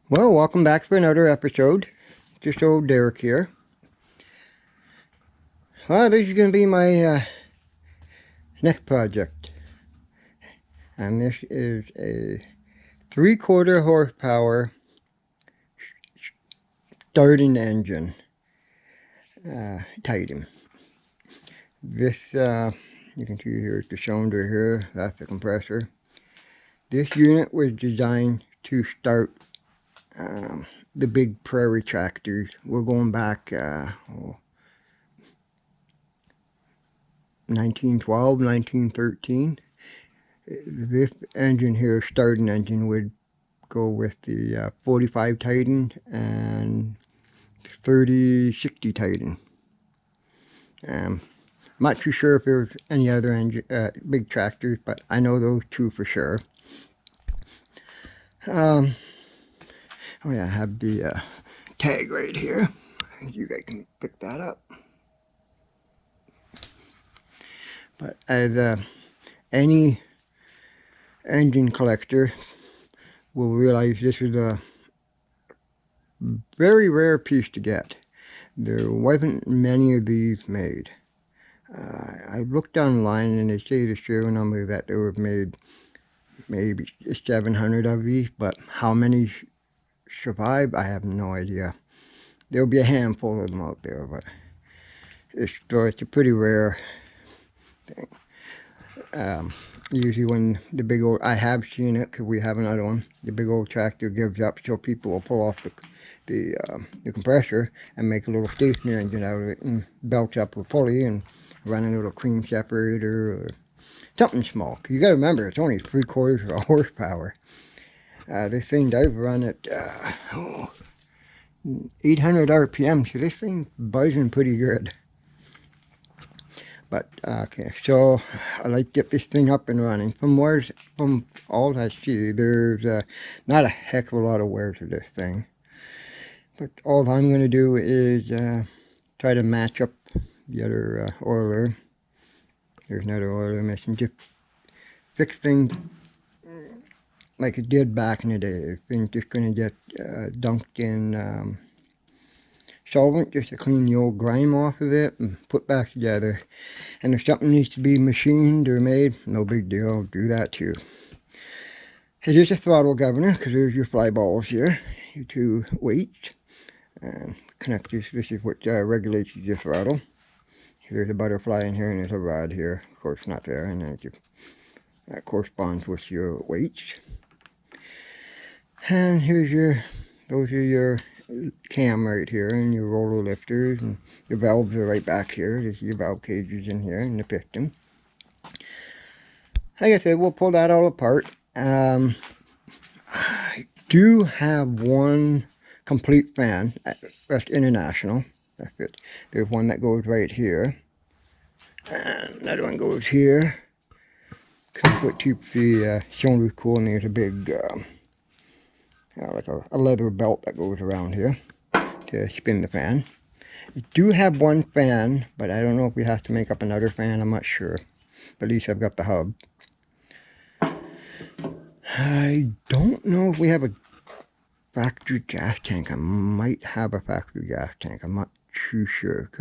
Well, welcome back for another episode. Just old Derek here. Well, this is going to be my next project. And this is a 3/4 horsepower starting engine Titan. This, you can see here, the cylinder here, that's the compressor. This unit was designed to start the big prairie tractors. We're going back 1912, 1913. This engine here, starting engine, would go with the 45 Titan and 3060 Titan. I'm not too sure if there's any other engine, big tractors, but I know those two for sure. Oh yeah, I have the tag right here. I think you guys can pick that up. But as any engine collector will realize, this is a very rare piece to get. There wasn't many of these made. I looked online and they say the serial number that they were made maybe 700 of these, but how many survive, I have no idea. There'll be a handful of them out there, but it's a pretty rare thing. Usually when the big old, I have seen it because we have another one, the big old tractor gives up, so people will pull off the compressor and make a little stationary engine out of it and belt up a pulley and run a little cream separator or something small. You got to remember, it's only 3/4 of a horsepower. This thing does run at 800 RPM, so this thing's buzzing pretty good. But okay, so I like to get this thing up and running. From all I see, there's not a heck of a lot of wear to this thing. But all I'm going to do is try to match up the other oiler. There's another oiler missing. Just fix things like it did back in the day. Things just going to get dunked in solvent just to clean the old grime off of it and put back together. And if something needs to be machined or made, no big deal, I'll do that too. Here's a throttle governor, because there's your fly balls here, your two weights. And connectors, this is what regulates your throttle. There's a butterfly in here and there's a rod here. Of course not there, and then that corresponds with your weights. And here's those are your cam right here, and your roller lifters, and your valves are right back here. There's your valve cages in here, and the piston. Like I said, we'll pull that all apart. I do have one complete fan, that's international. That's it. There's one that goes right here, and another one goes here. That's what keeps the cylinders cool, and there's a big like a leather belt that goes around here to spin the fan. I do have one fan, but I don't know if we have to make up another fan. I'm not sure. But at least I've got the hub. I don't know if we have a factory gas tank. I might have a factory gas tank. I'm not too sure.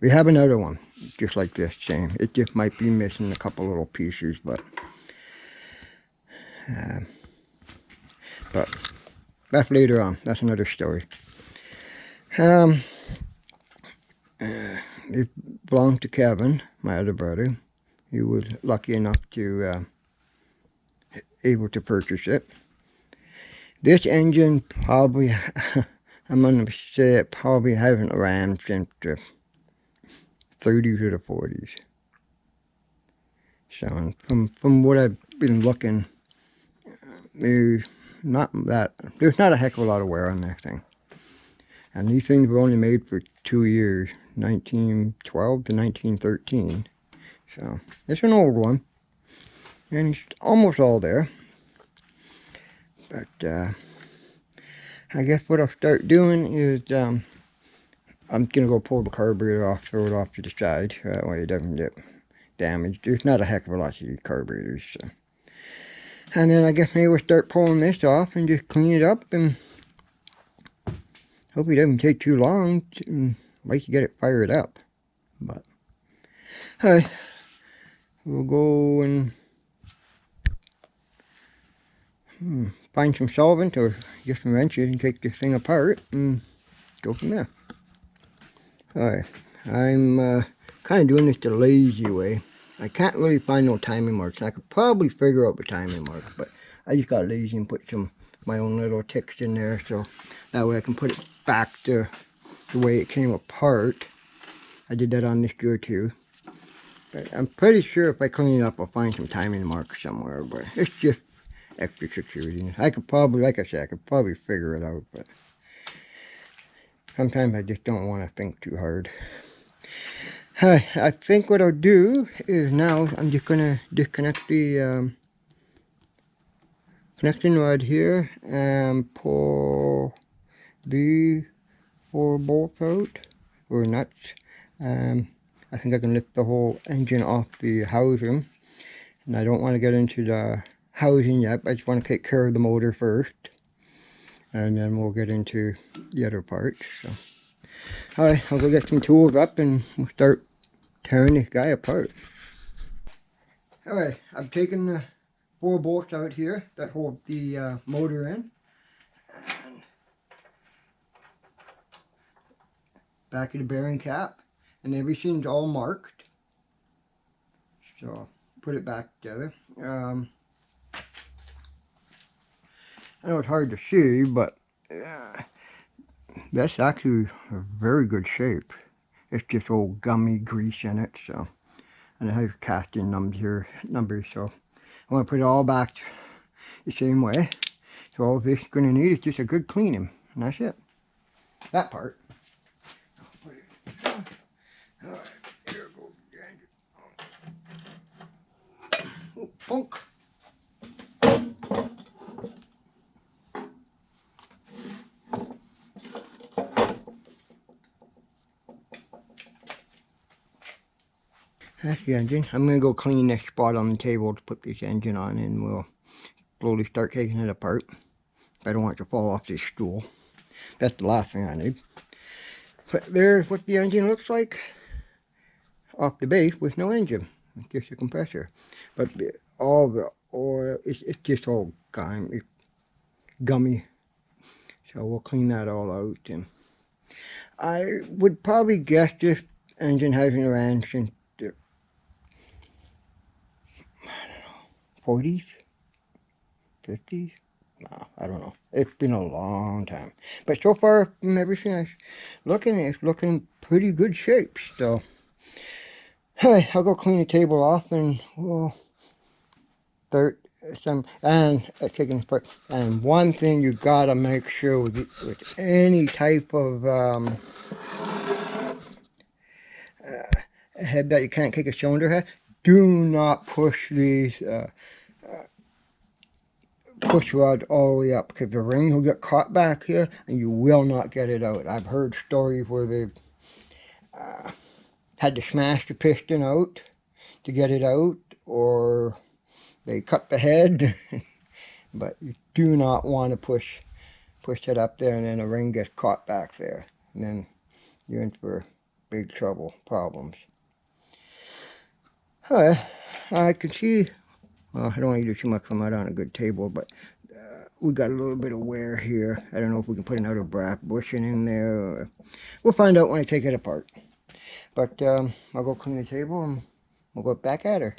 We have another one, just like this, same. It just might be missing a couple little pieces, but that's later on. That's another story. It belonged to Kevin, my other brother. He was lucky enough to able to purchase it. This engine probably, I'm going to say it probably hasn't ran since the 30s or the 40s. So from what I've been looking, there's not a heck of a lot of wear on that thing. And these things were only made for 2 years, 1912 to 1913. So it's an old one, and it's almost all there. But I guess what I'll start doing is I'm gonna go pull the carburetor off, throw it off to the side, that way it doesn't get damaged. There's not a heck of a lot of these carburetors, so And then I guess maybe we'll start pulling this off and just clean it up, and hope it doesn't take too long to, like, to get it fired up. But alright, we'll go and find some solvent or get some wrenches and take this thing apart and go from there. Alright, I'm kind of doing this the lazy way. I can't really find no timing marks. I could probably figure out the timing marks, but I just got lazy and put some my own little ticks in there, so that way I can put it back to the way it came apart. I did that on this gear too. But I'm pretty sure if I clean it up, I'll find some timing marks somewhere, but it's just extra security. I could probably, like I said, I could probably figure it out, but sometimes I just don't want to think too hard. I think what I'll do is now I'm just going to disconnect the connection rod here and pull the 4 bolts out, or nuts. I think I can lift the whole engine off the housing, and I don't want to get into the housing yet. I just want to take care of the motor first, and then we'll get into the other parts. So alright, I'll go get some tools up and we'll start tearing this guy apart. Alright, I've taken the 4 bolts out here that hold the motor in, and back of the bearing cap, and everything's all marked, so put it back together. I know it's hard to see, but that's actually a very good shape. It's just old gummy grease in it, so, and it has casting numbers, so I want to put it all back the same way. So all this is going to need is just a good cleaning, and that's it. That part. Alright, here goes the engine. Oh, funk. That's the engine. I'm going to go clean this spot on the table to put this engine on, and we'll slowly start taking it apart. I don't want it to fall off this stool. That's the last thing I need. But there's what the engine looks like off the base with no engine. It's just a compressor. But all the oil, it's just all gummy. So we'll clean that all out. And I would probably guess this engine hasn't ran since the, I don't know, 40s? 50s? No, I don't know. It's been a long time. But so far, from everything I'm looking, it's looking pretty good shape. So, anyway, I'll go clean the table off, and we'll start some, and taking apart. And one thing you gotta make sure with any type of head that you can't kick a cylinder head, do not push these push rod all the way up, because the ring will get caught back here and you will not get it out. I've heard stories where they've had to smash the piston out to get it out, or they cut the head. But you do not want to push it up there and then the ring gets caught back there, and then you're in for big trouble, problems. Alright, I can see, well, I don't want to do too much from out on a good table, but we got a little bit of wear here. I don't know if we can put another brass bushing in there, or we'll find out when I take it apart. But I'll go clean the table and we'll go back at her.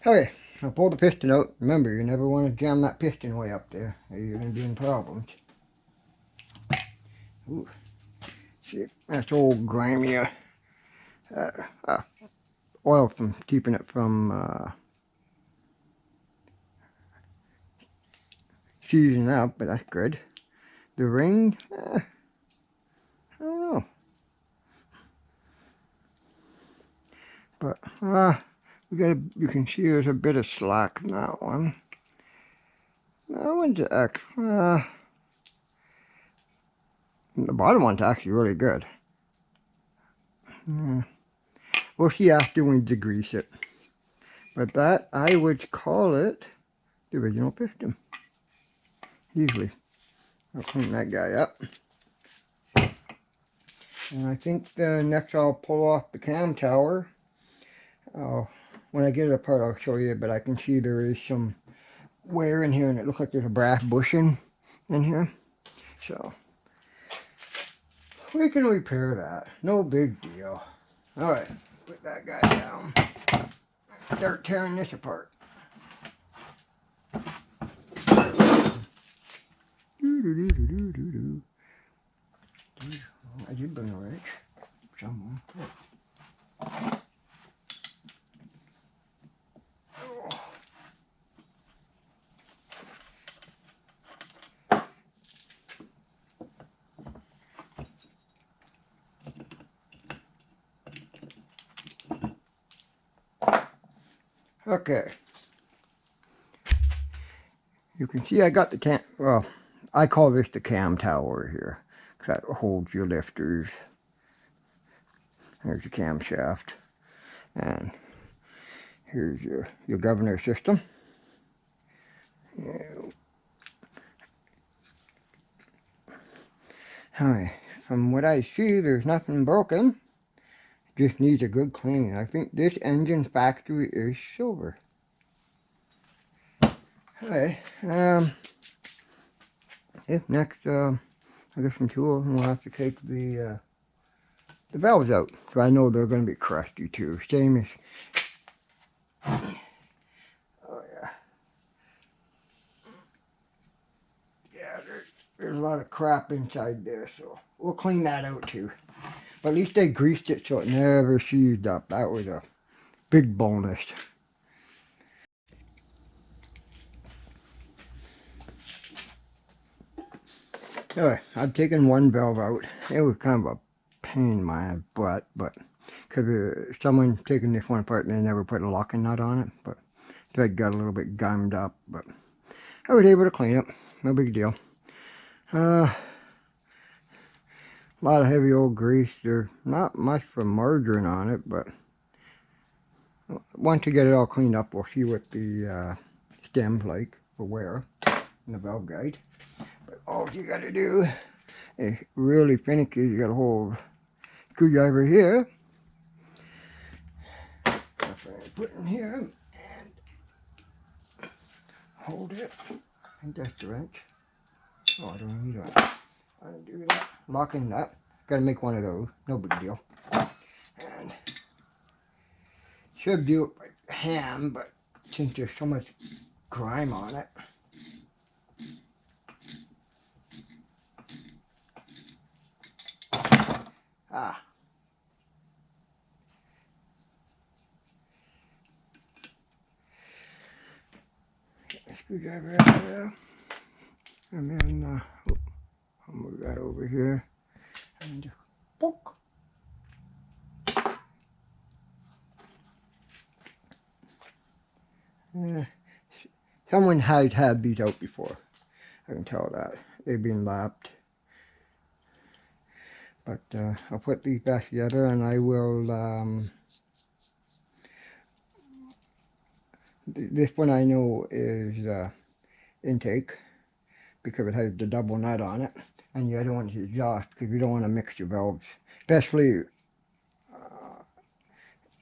Okay, I'll pull the piston out. Remember, you never want to jam that piston way up there, or you're going to be in problems. Ooh, see, that's old grimy oil from keeping it from seizing up, but that's good. The ring, I don't know. But you can see there's a bit of slack in that one. That one's the bottom one's actually really good. We'll see after we degrease it. But that, I would call it the original piston. Easily. I'll clean that guy up. And I think next I'll pull off the cam tower. When I get it apart I'll show you, but I can see there is some wear in here and it looks like there's a brass bushing in here. So we can repair that. No big deal. Alright, put that guy down. Start tearing this apart. I did bring a wrench somewhere. Okay. You can see I got the cam, well, I call this the cam tower here, because that holds your lifters. There's your camshaft. And here's your governor system. Alright, from what I see, there's nothing broken. Just needs a good cleaning. I think this engine factory is silver. Okay, next, I'll get some tools and we'll have to take the valves out. So I know they're going to be crusty too. Same as, oh yeah. Yeah, there's a lot of crap inside there, so we'll clean that out too. But at least they greased it so it never seized up. That was a big bonus. Anyway, I've taken one valve out. It was kind of a pain in my butt, but because someone taking this one apart and they never put a locking nut on it, but it got a little bit gummed up, but I was able to clean it. No big deal. A lot of heavy old grease. There's not much for margarine on it, but once you get it all cleaned up, we'll see what the stem's like for wear in the valve guide. But all you got to do is really finicky. You got to hold screwdriver here. That's what I put in here and hold it. I think that's the wrench. Oh, I don't need it. I don't do that. Locking that. Got to make one of those. No big deal. And should do it by hand, but since there's so much grime on it. Ah. Get the screwdriver out of there. And then, I'll move that over here. And just poke. Someone has had these out before. I can tell that. They've been lapped. But I'll put these back together and I will, this one I know is intake because it has the double nut on it. And the other one is exhaust because you don't want to mix your valves. Especially,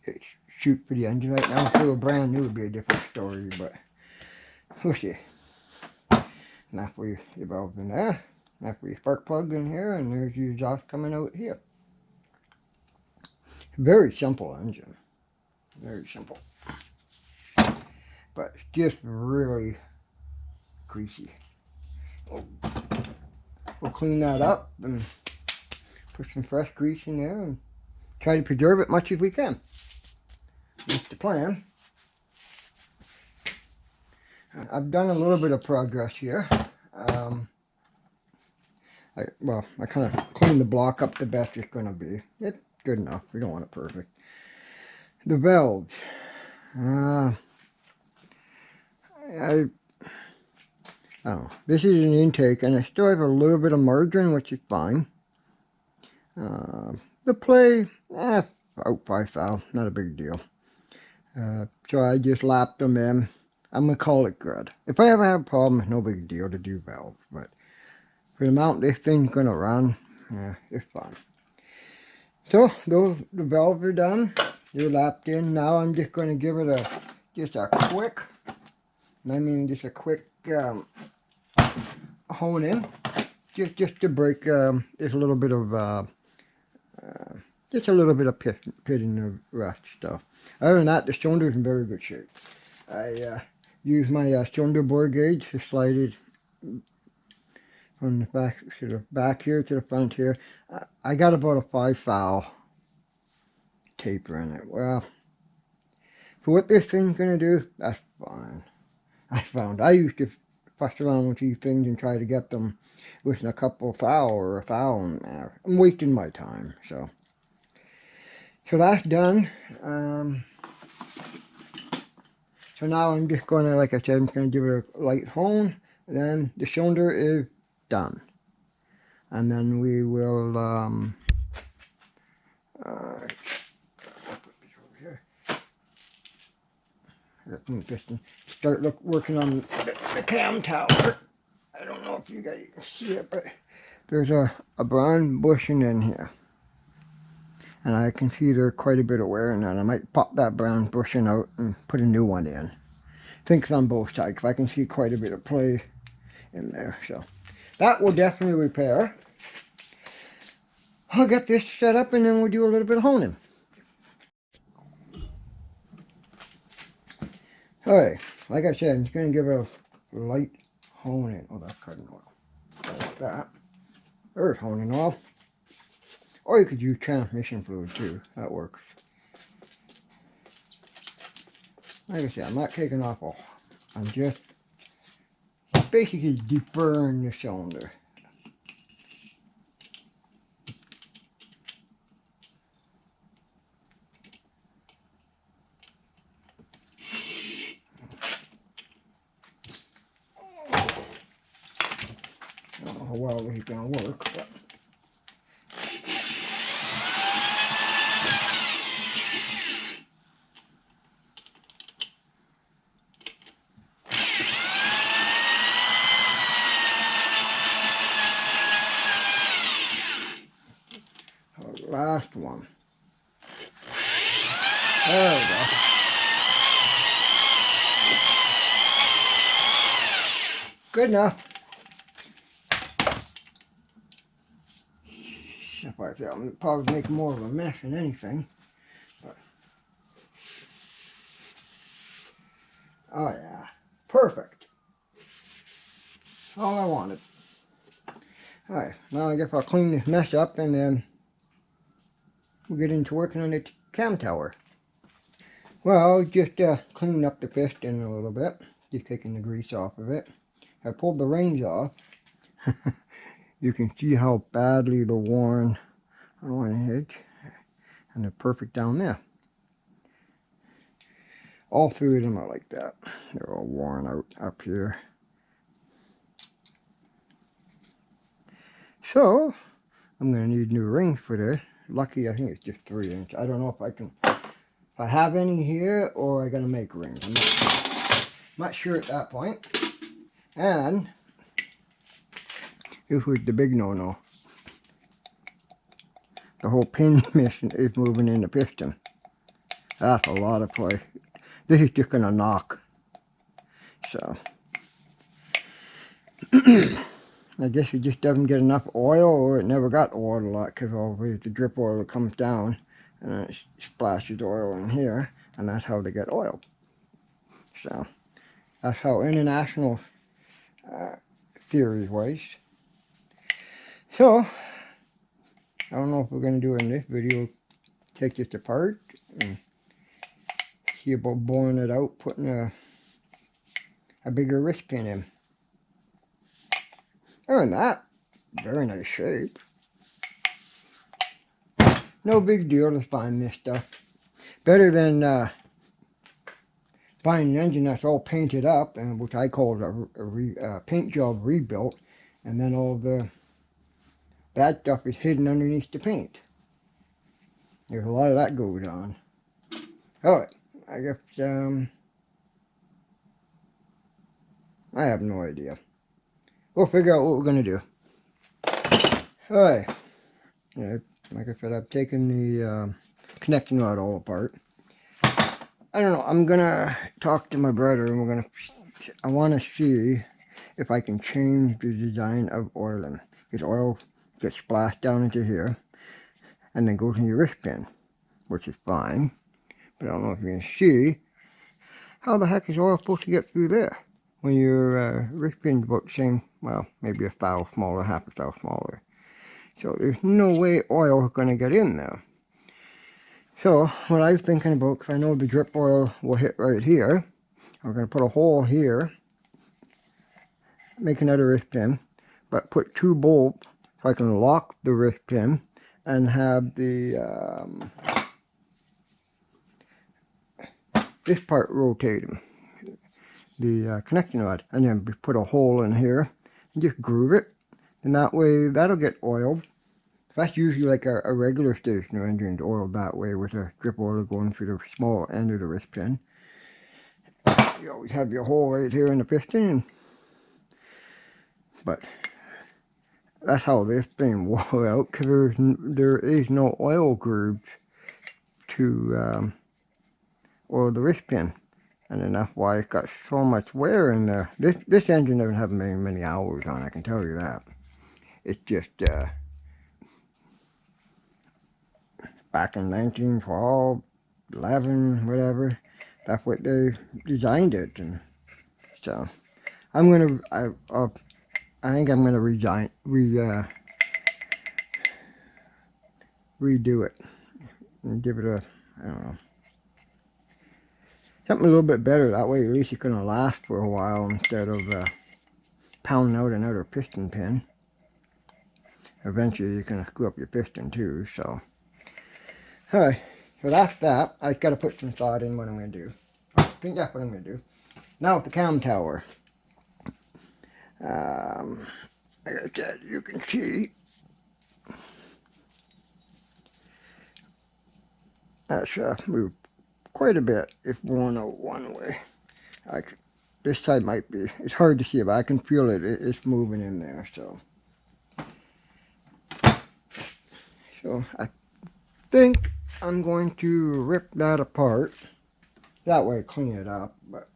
it's shoot for the engine right now. If it were brand new, it would be a different story, but we'll see. Now for your valves in there. Now for your spark plug in here, and there's your exhaust coming out here. Very simple engine. Very simple. But it's just really greasy. We'll clean that up and put some fresh grease in there and try to preserve it much as we can. That's the plan. I've done a little bit of progress here. I kind of cleaned the block up the best it's going to be. It's good enough. We don't want it perfect. The valves. I don't know. This is an intake, and I still have a little bit of margarine, which is fine. The play, out 5 thou, not a big deal. So I just lapped them in. I'm going to call it good. If I ever have a problem, it's no big deal to do valves, but for the amount this thing's going to run, yeah, it's fine. So, the valves are done. They're lapped in. Now I'm just going to give it just a quick, hone in. Just to break just a little bit of pit in the rust stuff. Other than that, the cylinder's in very good shape. I use my cylinder bore gauge to slide it from the back here to the front here. I got about a 5 thou taper in it. Well, for what this thing's gonna do, that's fine. I used to fuss around with these things and try to get them within a couple of thou or a thou in there. I'm wasting my time, so that's done. So now I'm just going to, like I said, I'm going to give it a light hone. And then the cylinder is done. And then we will, piston, start working on the cam tower. I don't know if you guys can see it, but there's a brown bushing in here. And I can see there's quite a bit of wear in that. I might pop that brown bushing out and put a new one in. Things on both sides, because I can see quite a bit of play in there. So that will definitely repair. I'll get this set up and then we'll do a little bit of honing. Alright, like I said, I'm just going to give it a light honing. Oh, that's cutting oil. Like that. There's honing oil. Or you could use transmission fluid too. That works. Like I said, I'm not taking off all. I'm just basically deburring the cylinder. I don't know how well this is going to work, but last one. There we go. Good enough. If I say I'm probably making more of a mess than anything. But oh yeah, perfect. All I wanted. Alright, now I guess I'll clean this mess up and then we'll get into working on the cam tower. Well, just cleaning up the piston a little bit. Just taking the grease off of it. I pulled the rings off. You can see how badly they're worn on one edge. And they're perfect down there. All three of them are like that. They're all worn out up here. So, I'm going to need new rings for this. Lucky, I think it's just 3-inch. I don't know if I have any here or I got to make rings. I'm not sure at that point. And this was the big no-no. The whole pin mission is moving in the piston. That's a lot of play. This is just going to knock. So, I guess it just doesn't get enough oil, or it never got oiled a lot, because always the drip oil comes down and it splashes oil in here, and that's how they get oiled. So, that's how international theory was. So, I don't know if we're going to do it in this video, take this apart and see about boring it out, putting a bigger wrist pin in. Other than that, very nice shape. No big deal to find this stuff. Better than buying an engine that's all painted up, and which I call a paint job rebuilt, and then all the bad stuff is hidden underneath the paint. There's a lot of that goes on. Alright, I guess I have no idea. We'll figure out what we're going to do. Alright. Yeah, like I said, I've taken the connecting rod all apart. I don't know. I'm going to talk to my brother and I want to see if I can change the design of oiling. Because oil gets splashed down into here and then goes in your wrist pin, which is fine. But I don't know if you can see, how the heck is oil supposed to get through there when your wrist pin's about the same, well, maybe a thou smaller, half a thou smaller. So there's no way oil is going to get in there. So what I was thinking about, because I know the drip oil will hit right here, I'm going to put a hole here, make another wrist pin, but put 2 bolts so I can lock the wrist pin and have the this part rotating, the connecting rod, and then put a hole in here and just groove it, and that way that'll get oiled. That's usually like a regular stationary engine oiled that way with a drip oil going through the small end of the wrist pin. You always have your hole right here in the piston, but that's how this thing wore out, because there is no oil grooves to oil the wrist pin, and then that's why it's got so much wear in there. This engine doesn't have many hours on, I can tell you that. It's just back in 1912, 11, whatever, that's what they designed it. And so I'm gonna, I think I'm gonna redo it and give it a, I don't know, something a little bit better. That way at least it's gonna last for a while instead of pounding out another piston pin. Eventually you're gonna screw up your piston too. So alright, so that's that. I gotta put some thought in what I'm gonna do. I think that's what I'm gonna do. Now with the cam tower, like I said, you can see that's moved quite a bit if worn out one way. This side might be, it's hard to see, but I can feel it. It's moving in there. So I think I'm going to rip that apart. That way clean it up. But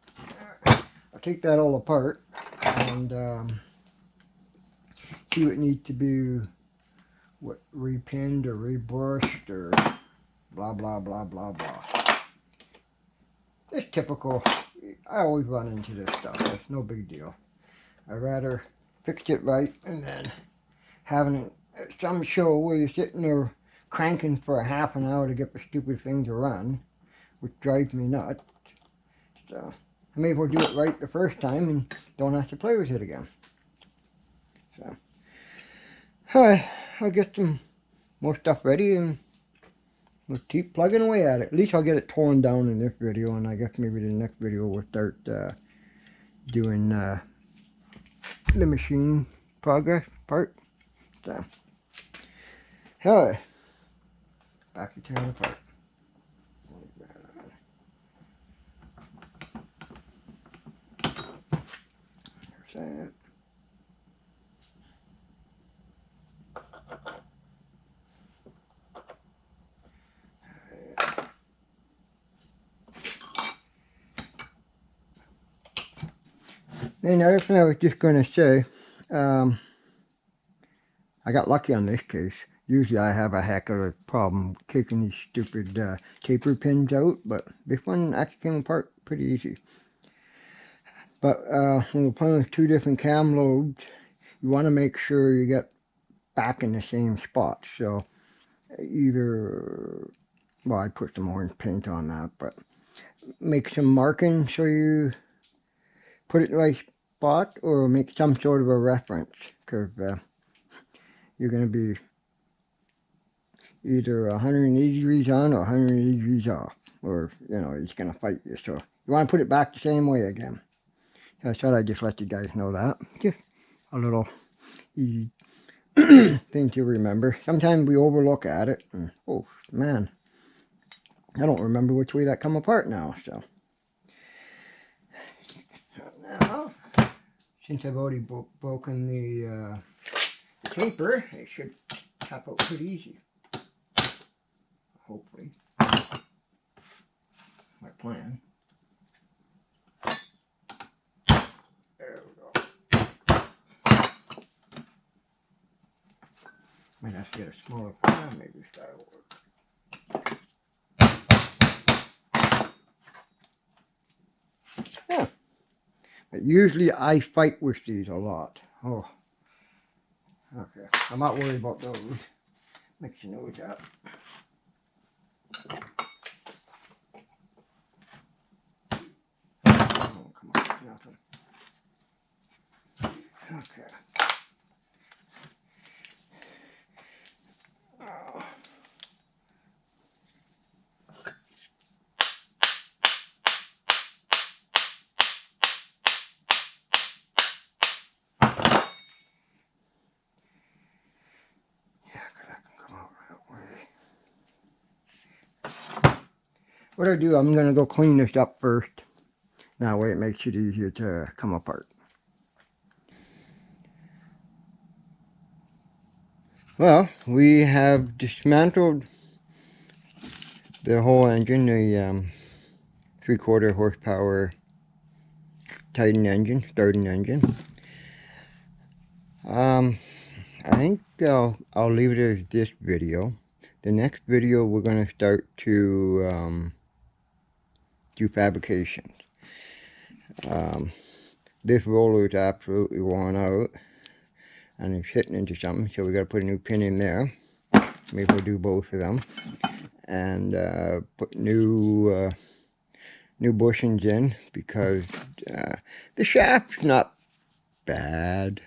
I'll take that all apart and see what needs to be repinned or rebrushed or blah blah blah blah blah. It's typical. I always run into this stuff. It's no big deal. I'd rather fix it right and then having it at some show where you're sitting there cranking for a half an hour to get the stupid thing to run, which drives me nuts. So I may as well do it right the first time and don't have to play with it again. So alright, I'll get some more stuff ready and we'll keep plugging away at it. At least I'll get it torn down in this video, and I guess maybe the next video we'll start doing the machine progress part. So, alright, back to tearing apart. There's that. And the other thing I was just going to say, I got lucky on this case. Usually I have a heck of a problem taking these stupid taper pins out, but this one actually came apart pretty easy. But when we're playing with 2 different cam loads, you want to make sure you get back in the same spot. So either, well, I put some orange paint on that, but make some marking so you put it in the right spot, or make some sort of a reference, because you're going to be either 180 degrees on or 180 degrees off, or you know, it's going to fight you. So you want to put it back the same way again. I thought I'd just let you guys know that. Just a little easy thing to remember. Sometimes we overlook at it, and oh man, I don't remember which way that come apart now. So now since I've already broken the taper, it should tap out pretty easy. Hopefully. My plan. There we go. Might have to get a smaller plan, maybe that'll work. Yeah. But usually I fight with these a lot. Oh. Okay. I'm not worried about those. Mix your nose up. Oh, come on, nothing. Okay. Oh. What I do, I'm going to go clean this up first. That way it makes it easier to come apart. Well, we have dismantled the whole engine, the 3/4 horsepower Titan engine, starting engine. I think I'll leave it as this video. The next video we're going to start to do fabrications. This roller is absolutely worn out and it's hitting into something, so we got to put a new pin in there. Maybe we'll do both of them and put new bushings in, because the shaft's not bad.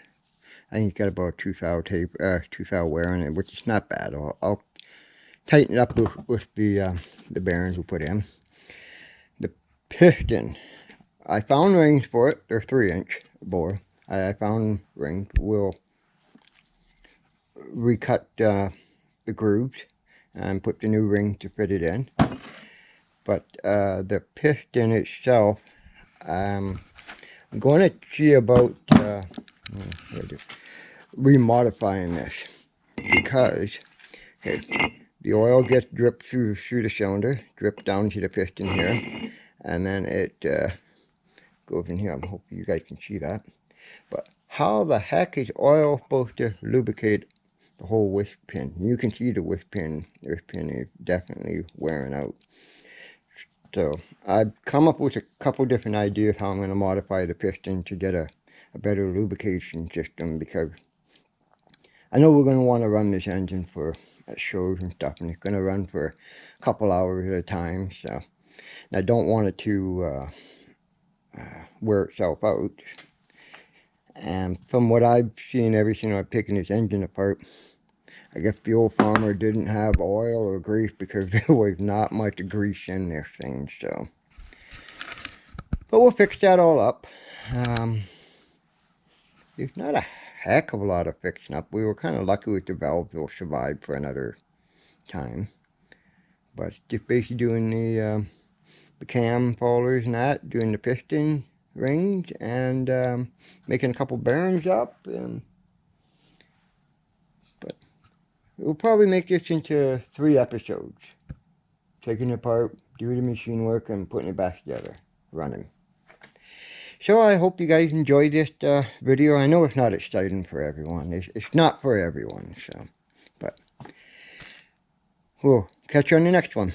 I think it's got about 2 thou tape, 2 thou wear in it, which is not bad. I'll tighten it up with the bearings we put in. The piston, I found rings for it. They're 3-inch bore. I found rings. We'll recut the grooves and put the new ring to fit it in. But the piston itself, I'm going to see about remodifying this, because the oil gets dripped through the cylinder, dripped down to the piston here, and then it goes in here. I'm hoping you guys can see that. But how the heck is oil supposed to lubricate the whole wisp pin? You can see the wisp pin. This pin is definitely wearing out. So I've come up with a couple different ideas how I'm going to modify the piston to get a better lubrication system, because I know we're going to want to run this engine for shows and stuff, and it's going to run for a couple hours at a time. So and I don't want it to wear itself out. And from what I've seen, every single time I'm picking this engine apart, I guess the old farmer didn't have oil or grease, because there was not much grease in this thing. So, but we'll fix that all up. There's not a heck of a lot of fixing up. We were kind of lucky with the valves; will survive for another time. But just basically doing the cam followers and that, doing the piston rings, and making a couple bearings up. But we'll probably make this into 3 episodes. Taking it apart, doing the machine work, and putting it back together, running. So I hope you guys enjoyed this video. I know it's not exciting for everyone. It's not for everyone, so. But we'll catch you on the next one.